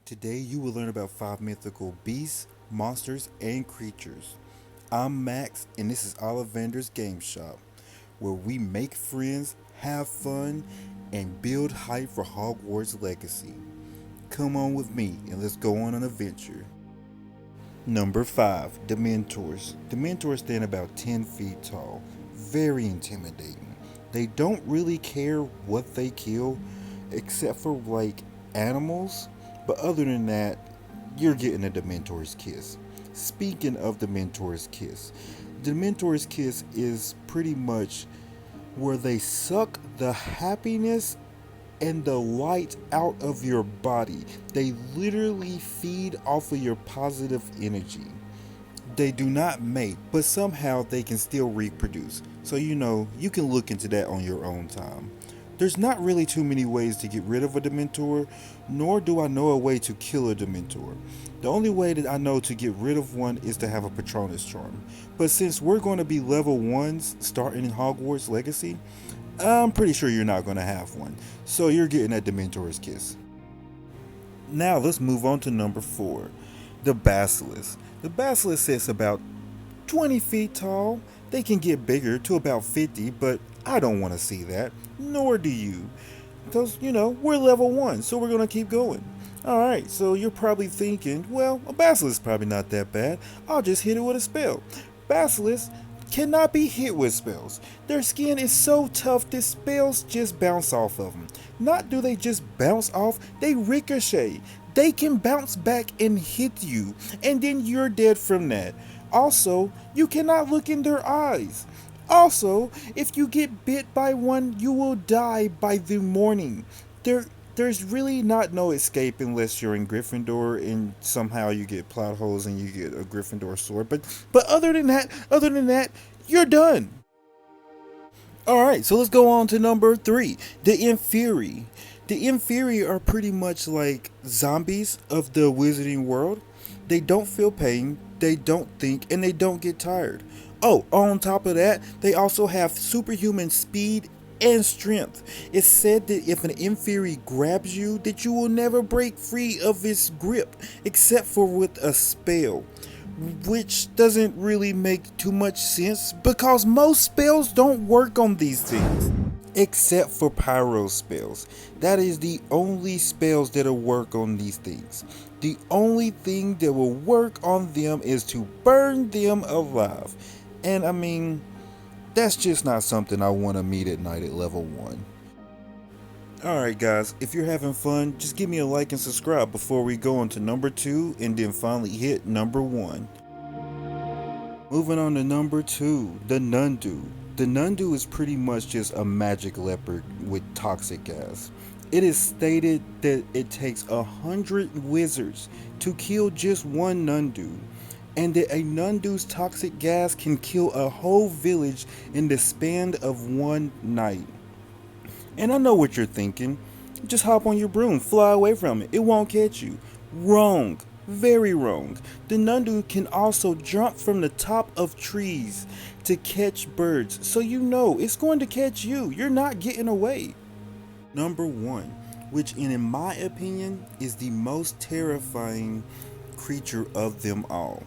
Today you will learn about 5 mythical beasts, monsters, and creatures. I'm Max, and this is Ollivander's Game Shop, where we make friends, have fun, and build hype for Hogwarts Legacy. Come on with me and let's go on an adventure. Number 5, Dementors. Dementors stand about 10 feet tall, very intimidating. They don't really care what they kill, except for like animals, but other than that, you're getting a Dementor's kiss. Speaking of Dementor's kiss, Dementor's kiss is pretty much where they suck the happiness and the light out of your body. They literally feed off of your positive energy. They do not mate, but somehow they can still reproduce. So you can look into that on your own time. There's not really too many ways to get rid of a Dementor, nor do I know a way to kill a Dementor. The only way that I know to get rid of one is to have a Patronus charm. But since we're going to be level 1s starting in Hogwarts Legacy, I'm pretty sure you're not going to have one. So you're getting that Dementor's kiss. Now let's move on to number 4, the Basilisk. The Basilisk sits about 20 feet tall. They can get bigger to about 50, but I don't want to see that, nor do you. Because, we're level 1, so we're going to keep going. Alright, so you're probably thinking, well, a basilisk is probably not that bad. I'll just hit it with a spell. Basilisks cannot be hit with spells. Their skin is so tough that spells just bounce off of them. Not do they just bounce off, they ricochet. They can bounce back and hit you, and then you're dead from that. Also, you cannot look in their eyes. Also, if you get bit by one, you will die by the morning. There's really not no escape unless you're in Gryffindor and somehow you get plot holes and you get a Gryffindor sword. But other than that, you're done. Alright, so let's go on to number 3, the Inferi. The Inferi are pretty much like zombies of the wizarding world. They don't feel pain, they don't think, and they don't get tired. Oh, on top of that, they also have superhuman speed and strength. It's said that if an Inferi grabs you, that you will never break free of its grip, except for with a spell. Which doesn't really make too much sense, because most spells don't work on these things. Except for pyro spells. That is the only spells that'll work on these things. The only thing that will work on them is to burn them alive. And I mean, that's just not something I want to meet at night at level 1. Alright guys, if you're having fun, just give me a like and subscribe before we go on to number 2 and then finally hit number 1. Moving on to number 2, the Nundu. The Nundu is pretty much just a magic leopard with toxic gas. It is stated that it takes 100 wizards to kill just one Nundu, and that a Nundu's toxic gas can kill a whole village in the span of one night. And I know what you're thinking. Just hop on your broom, fly away from it. It won't catch you. Wrong. Very wrong. The Nundu can also jump from the top of trees to catch birds, so it's going to catch you. You're not getting away. Number 1, which in my opinion is the most terrifying creature of them all,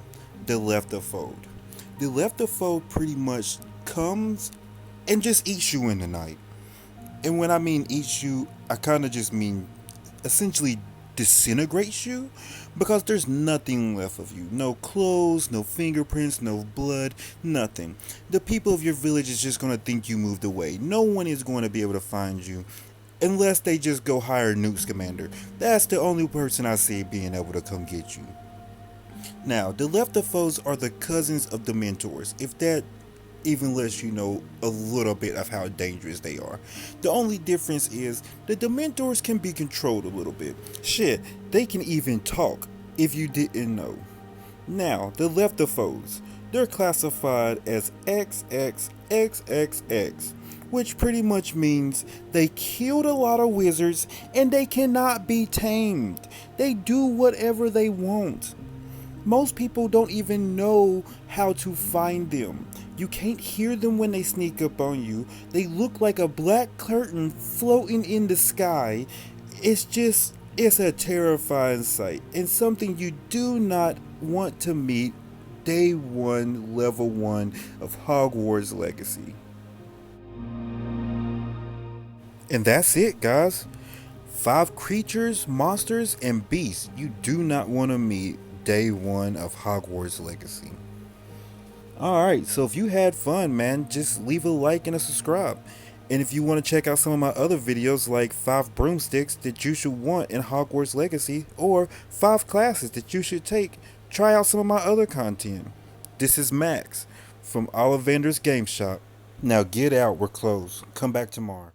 the Leftofold. The Leftofold pretty much comes and just eats you in the night. And when I mean eats you, I kind of just mean essentially disintegrates you, because there's nothing left of you. No clothes, no fingerprints, no blood, nothing. The people of your village is just going to think you moved away. No one is going to be able to find you unless they just go hire Newt Scamander. That's the only person I see being able to come get you. Now, the Leftofolds are the cousins of the Dementors, if that even lets you know a little bit of how dangerous they are. The only difference is the Dementors can be controlled a little bit. Shit, they can even talk, if you didn't know. Now, the Leftofolds, they're classified as XXXXX, which pretty much means they killed a lot of wizards and they cannot be tamed. They do whatever they want. Most people don't even know how to find them. You can't hear them when they sneak up on you. They look like a black curtain floating in the sky. It's It's a terrifying sight and something you do not want to meet day one, level one of Hogwarts Legacy. And that's it, guys. 5 creatures, monsters, and beasts you do not want to meet day one of Hogwarts Legacy. Alright, so if you had fun, man, just leave a like and a subscribe. And if you want to check out some of my other videos like 5 broomsticks that you should want in Hogwarts Legacy or 5 classes that you should take, try out some of my other content. This is Max from Ollivander's Game Shop. Now get out, we're closed. Come back tomorrow.